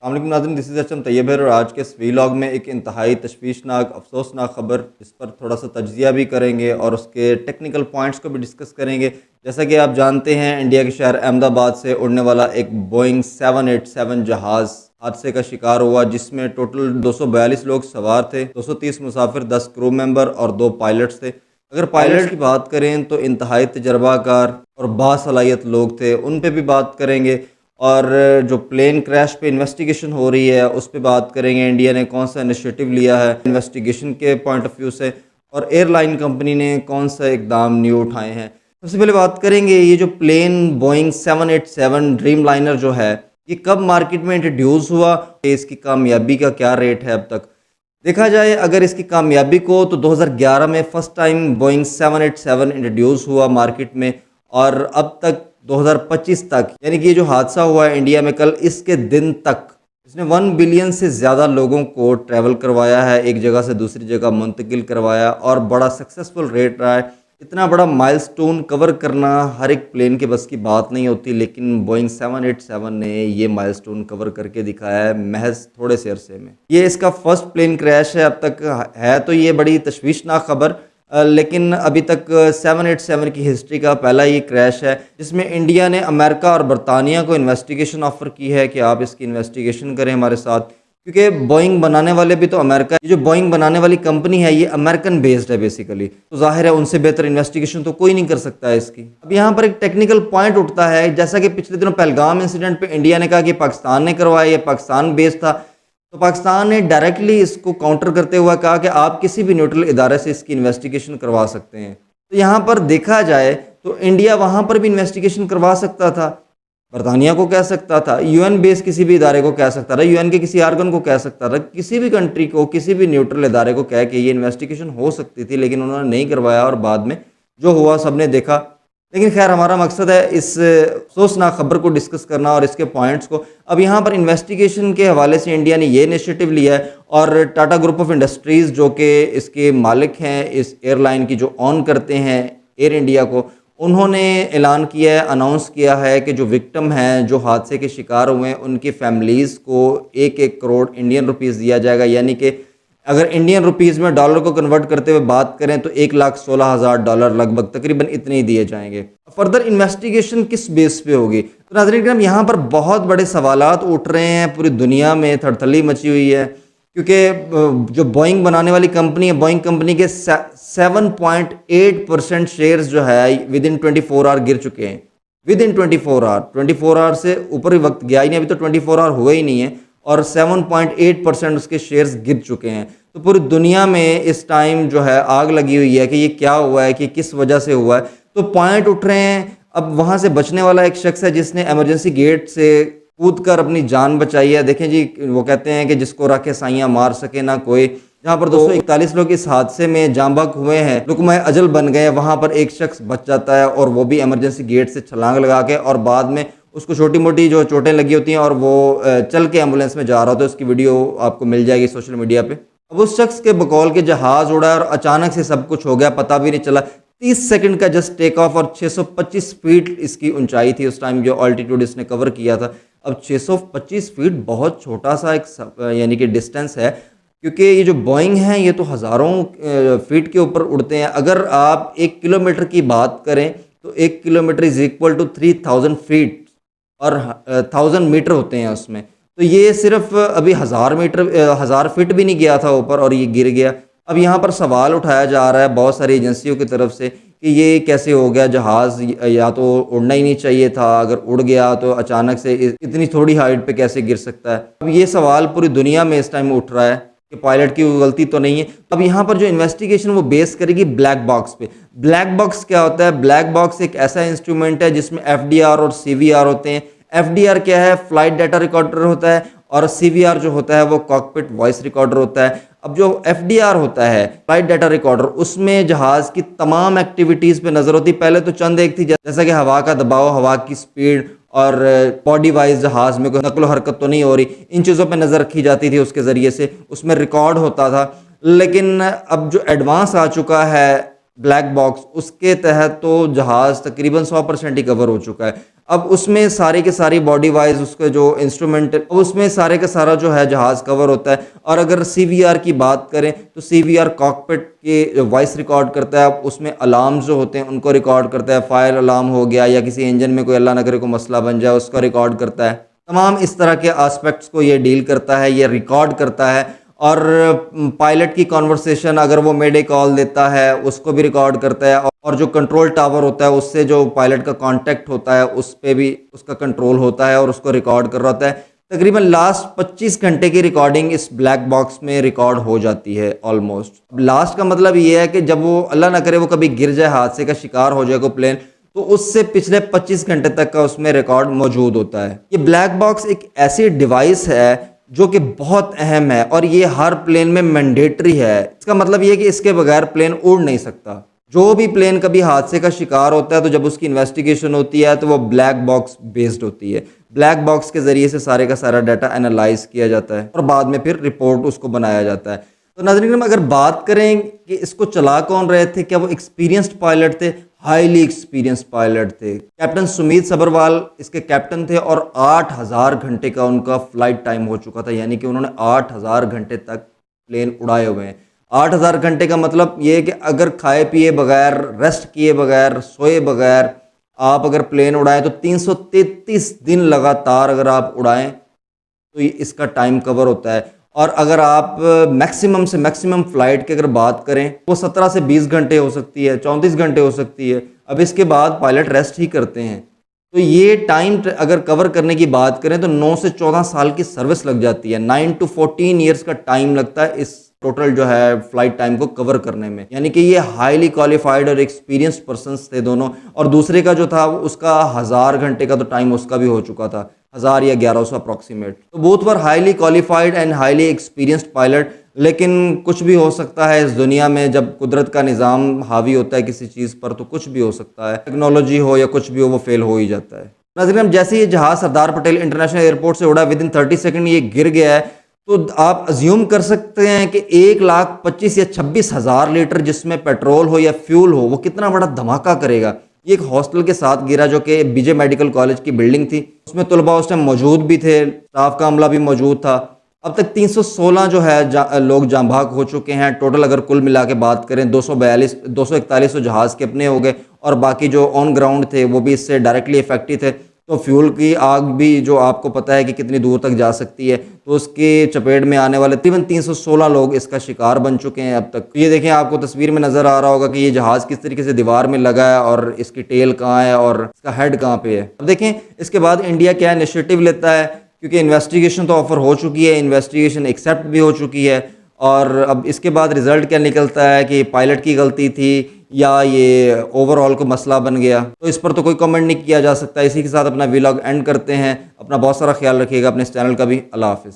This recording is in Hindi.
अस्सलामुअलैकुम नाज़रीन, दिस इज़ एचएम तैयब है और आज के इस वीलॉग में एक इंतहाई तशवीशनाक अफसोसनाक ख़बर जिस पर थोड़ा सा तज्ज़िया भी करेंगे और उसके टेक्निकल पॉइंट्स को भी डिस्कस करेंगे। जैसा कि आप जानते हैं, इंडिया के शहर अहमदाबाद से उड़ने वाला एक बोइंग 787 जहाज़ हादसे का शिकार हुआ, जिसमें टोटल 242 लोग सवार थे, 230 मुसाफिर, 10 क्रू मेंबर और 2 पायलट्स थे। अगर पायलट की बात करें तो इंतहाई तजर्बाकार और बासलाहियत लोग थे, उन पे भी बात करेंगे। और जो प्लेन क्रैश पे इन्वेस्टिगेशन हो रही है उस पे बात करेंगे, इंडिया ने कौन सा इनिशिएटिव लिया है इन्वेस्टिगेशन के पॉइंट ऑफ व्यू से, और एयरलाइन कंपनी ने कौन सा इकदाम न्यू उठाए हैं। सबसे पहले बात करेंगे ये जो प्लेन बोइंग 787 ड्रीम लाइनर जो है, ये कब मार्केट में इंट्रोड्यूस हुआ, इसकी कामयाबी का क्या रेट है अब तक। देखा जाए अगर इसकी कामयाबी को तो 2011 में फ़र्स्ट टाइम बोइंग 787 इंट्रोड्यूस हुआ मार्केट में, और अब तक 2025 तक, यानी कि ये जो हादसा हुआ है इंडिया में कल, इसके दिन तक इसने 1 बिलियन से ज़्यादा लोगों को ट्रैवल करवाया है, एक जगह से दूसरी जगह मुंतकिल करवाया, और बड़ा सक्सेसफुल रेट रहा है। इतना बड़ा माइलस्टोन कवर करना हर एक प्लेन के बस की बात नहीं होती, लेकिन बोइंग 787 ने ये माइलस्टोन कवर करके दिखाया है महज थोड़े से अरसे में। ये इसका फर्स्ट प्लेन क्रैश है अब तक, है तो ये बड़ी तशवीशनाक खबर, लेकिन अभी तक 787 की हिस्ट्री का पहला ये क्रैश है जिसमें इंडिया ने अमेरिका और बरतानिया को इन्वेस्टिगेशन ऑफर की है कि आप इसकी इन्वेस्टिगेशन करें हमारे साथ, क्योंकि बोइंग बनाने वाले भी तो अमेरिका, ये जो बोइंग बनाने वाली कंपनी है ये अमेरिकन बेस्ड है बेसिकली, तो जाहिर है उनसे बेहतर इन्वेस्टिगेशन तो कोई नहीं कर सकता है इसकी। अब यहाँ पर एक टेक्निकल पॉइंट उठता है, जैसा कि पिछले दिनों पहलगाम इंसिडेंट पे इंडिया ने कहा कि पाकिस्तान ने करवाया, ये पाकिस्तान बेस्ड था, तो पाकिस्तान ने डायरेक्टली इसको काउंटर करते हुए कहा कि आप किसी भी न्यूट्रल इदारे से इसकी इन्वेस्टिगेशन करवा सकते हैं। तो यहाँ पर देखा जाए तो इंडिया वहाँ पर भी इन्वेस्टिगेशन करवा सकता था, बरतानिया को कह सकता था, यूएन बेस किसी भी इदारे को कह सकता था, यूएन के किसी आर्गन को कह सकता था, किसी भी कंट्री को, किसी भी न्यूट्रल इदारे को कह के ये इन्वेस्टिगेशन हो सकती थी, लेकिन उन्होंने नहीं करवाया और बाद में जो हुआ सबने देखा। लेकिन खैर, हमारा मकसद है इस अफसोसनाक खबर को डिस्कस करना और इसके पॉइंट्स को। अब यहाँ पर इन्वेस्टिगेशन के हवाले से इंडिया ने ये इनिशिएटिव लिया है, और टाटा ग्रुप ऑफ इंडस्ट्रीज़ जो कि इसके मालिक हैं, इस एयरलाइन की जो ऑन करते हैं एयर इंडिया को, उन्होंने ऐलान किया है, अनाउंस किया है कि जो विक्टिम हैं, जो हादसे के शिकार हुए हैं, उनकी फैमिलीज़ को 1-1 करोड़ इंडियन रुपीज़ दिया जाएगा, यानी कि अगर इंडियन रुपीज़ में डॉलर को कन्वर्ट करते हुए बात करें तो $1,16,000 लगभग तकरीबन इतने ही दिए जाएंगे। फर्दर इन्वेस्टिगेशन किस बेस पे होगी, तो नाज़रीन करम यहाँ पर बहुत बड़े सवालात उठ रहे हैं, पूरी दुनिया में थड़थड़ी मची हुई है, क्योंकि जो बोइंग बनाने वाली कंपनी है, बोइंग कंपनी के 7.8% शेयर्स जो है विद इन 24 आवर गिर चुके हैं। विद इन 24 आवर से ऊपर ही वक्त गया ही नहीं, अभी तो 24 आवर हुए ही नहीं है, और 7.8% उसके शेयर्स गिर चुके हैं। तो पूरी दुनिया में इस टाइम जो है आग लगी हुई है कि ये क्या हुआ है, कि किस वजह से हुआ है। तो पॉइंट उठ रहे हैं। अब वहाँ से बचने वाला एक शख्स है जिसने इमरजेंसी गेट से कूदकर अपनी जान बचाई है। देखें जी, वो कहते हैं कि जिसको रखे साइयाँ मार सके ना कोई। जहाँ पर 241 लोग इस हादसे में जाँ बहक हुए हैं, रुकमा अजल बन गए, वहाँ पर एक शख्स बच जाता है, और वो भी इमरजेंसी गेट से छलांग लगा के, और बाद में उसको छोटी मोटी जो चोटें लगी होती हैं और वो चल के एम्बुलेंस में जा रहा होता है। उसकी वीडियो आपको मिल जाएगी सोशल मीडिया पे। अब उस शख्स के बकौल के जहाज़ उड़ा और अचानक से सब कुछ हो गया, पता भी नहीं चला। 30 सेकंड का जस्ट टेक ऑफ, और 625 फीट इसकी ऊंचाई थी उस टाइम जो ऑल्टीट्यूड इसने कवर किया था। अब 625 फीट बहुत छोटा सा एक यानी कि डिस्टेंस है, क्योंकि ये जो बोइंग है ये तो हज़ारों फीट के ऊपर उड़ते हैं। अगर आप 1 किलोमीटर की बात करें तो 1 kilometre is equal to 3000 feet, और 1000 मीटर होते हैं उसमें। तो ये सिर्फ अभी 1000 फीट भी नहीं गया था ऊपर, और ये गिर गया। अब यहाँ पर सवाल उठाया जा रहा है बहुत सारी एजेंसियों की तरफ से कि ये कैसे हो गया, जहाज़ या तो उड़ना ही नहीं चाहिए था, अगर उड़ गया तो अचानक से इतनी थोड़ी हाइट पे कैसे गिर सकता है। अब ये सवाल पूरी दुनिया में इस टाइम उठ रहा है कि पायलट की गलती तो नहीं है। अब यहाँ पर जो इन्वेस्टिगेशन वो बेस करेगी ब्लैक बॉक्स पे। ब्लैक बॉक्स क्या होता है? ब्लैक बॉक्स एक ऐसा इंस्ट्रूमेंट है जिसमें FDR और CVR होते हैं। FDR क्या है? फ्लाइट डाटा रिकॉर्डर होता है, और CVR जो होता है वो कॉकपिट वॉइस रिकॉर्डर होता है। अब जो FDR होता है, फ्लाइट डाटा रिकॉर्डर, उसमें जहाज़ की तमाम एक्टिविटीज़ पे नज़र होती है। पहले तो चंद एक थी, जैसा कि हवा का दबाव, हवा की स्पीड, और बॉडी वाइज जहाज़ में कोई नकलो हरकत तो नहीं हो रही, इन चीज़ों पे नज़र रखी जाती थी। उसके ज़रिए से उसमें रिकॉर्ड होता था। लेकिन अब जो एडवांस आ चुका है ब्लैक बॉक्स, उसके तहत तो जहाज़ तकरीबन 100% ही कवर हो चुका है। अब उसमें सारी के सारी बॉडी वाइज उसके जो इंस्ट्रूमेंट, अब उसमें सारे का सारा जो है जहाज़ कवर होता है। और अगर सीवीआर की बात करें तो सीवीआर कॉकपिट के वॉइस रिकॉर्ड करता है, उसमें अलार्म्स जो होते हैं उनको रिकॉर्ड करता है। फायर अलार्म हो गया या किसी इंजन में कोई अल्लाह ना करे कोई मसला बन जाए उसका रिकॉर्ड करता है। तमाम इस तरह के एस्पेक्ट्स को ये डील करता है, ये रिकॉर्ड करता है। और पायलट की कॉन्वर्सेशन अगर वो मेडे कॉल देता है उसको भी रिकॉर्ड करता है। और जो कंट्रोल टावर होता है उससे जो पायलट का कांटेक्ट होता है उस पे भी उसका कंट्रोल होता है और उसको रिकॉर्ड कर रहा होता है। तकरीबन लास्ट 25 घंटे की रिकॉर्डिंग इस ब्लैक बॉक्स में रिकॉर्ड हो जाती है ऑलमोस्ट। लास्ट का मतलब ये है कि जब वो अल्लाह ना करे वो कभी गिर जाए, हादसे का शिकार हो जाए कोई प्लेन, तो उससे पिछले 25 घंटे तक का उसमें रिकॉर्ड मौजूद होता है। ये ब्लैक बॉक्स एक ऐसी डिवाइस है जो कि बहुत अहम है और ये हर प्लेन में मैंडेटरी है। इसका मतलब ये है कि इसके बगैर प्लेन उड़ नहीं सकता। जो भी प्लेन कभी हादसे का शिकार होता है तो जब उसकी इन्वेस्टिगेशन होती है तो वो ब्लैक बॉक्स बेस्ड होती है। ब्लैक बॉक्स के ज़रिए से सारे का सारा डाटा एनालाइज किया जाता है और बाद में फिर रिपोर्ट उसको बनाया जाता है। तो नाज़रीन, अगर बात करें कि इसको चला कौन रहे थे, क्या वो एक्सपीरियंस्ड पायलट थे? हाईली एक्सपीरियंस्ड पायलट थे। कैप्टन सुमीत सब्रवाल इसके कैप्टन थे और 8000 घंटे का उनका फ्लाइट टाइम हो चुका था, यानी कि उन्होंने 8000 घंटे तक प्लेन उड़ाए हुए हैं। 8000 घंटे का मतलब ये है कि अगर खाए पिए बगैर, रेस्ट किए बगैर, सोए बगैर आप अगर प्लेन उड़ाएं तो 333 दिन लगातार अगर आप उड़ाएं तो ये इसका टाइम कवर होता है। और अगर आप मैक्सिमम से मैक्सिमम फ़्लाइट की अगर बात करें वो 17 से 20 घंटे हो सकती है, 34 घंटे हो सकती है। अब इसके बाद पायलट रेस्ट ही करते हैं। तो ये टाइम अगर कवर करने की बात करें तो 9 से 14 साल की सर्विस लग जाती है। 9 to 14 ईयर्स का टाइम लगता है इस टोटल जो है फ्लाइट टाइम को कवर करने में। यानी कि ये हाईली क्वालिफाइड और एक्सपीरियंस्ड पर्सन्स थे दोनों। और दूसरे का जो था उसका 1000 घंटे का तो टाइम उसका भी हो चुका था, 1000 या 1100 अप्रॉक्सीमेट। तो both were highly qualified and highly experienced pilot. लेकिन कुछ भी हो सकता है इस दुनिया में, जब कुदरत का निज़ाम हावी होता है किसी चीज़ पर तो कुछ भी हो सकता है। टेक्नोलॉजी हो या कुछ भी हो, वो फेल हो ही जाता है। नाज़रीन, जैसे ये जहाज़ सरदार पटेल इंटरनेशनल एयरपोर्ट से उड़ा, विदिन 30 सेकंड ये गिर गया है, तो आप अज्यूम कर सकते हैं कि 1,25,000 या 26,000 लीटर जिसमें पेट्रोल हो या फ्यूल हो वो कितना बड़ा धमाका करेगा। ये एक हॉस्टल के साथ गिरा जो कि बीजे मेडिकल कॉलेज की बिल्डिंग थी। उसमें तलबा उस टाइम मौजूद भी थे, स्टाफ का अमला भी मौजूद था। अब तक 316 जो है लोग जाँ भाग हो चुके हैं। टोटल अगर कुल मिला के बात करें 241 तो जहाज़ के अपने हो गए और बाकी जो ऑन ग्राउंड थे वो भी इससे डायरेक्टली इफेक्टेड थे। तो फ्यूल की आग भी जो आपको पता है कि कितनी दूर तक जा सकती है, तो उसकी चपेट में आने वाले तकरीबन 316 लोग इसका शिकार बन चुके हैं अब तक। तो ये देखें, आपको तस्वीर में नज़र आ रहा होगा कि ये जहाज़ किस तरीके से दीवार में लगा है और इसकी टेल कहाँ है और इसका हेड कहाँ पे है। अब देखें इसके बाद इंडिया क्या इनिशिएटिव लेता है, क्योंकि इन्वेस्टिगेशन तो ऑफर हो चुकी है, इन्वेस्टिगेशन एक्सेप्ट भी हो चुकी है। और अब इसके बाद रिजल्ट क्या निकलता है कि पायलट की गलती थी या ये ओवरऑल को मसला बन गया, तो इस पर तो कोई कमेंट नहीं किया जा सकता। इसी के साथ अपना व्लॉग एंड करते हैं। अपना बहुत सारा ख्याल रखिएगा, अपने इस चैनल का भी। अल्लाह हाफिज़।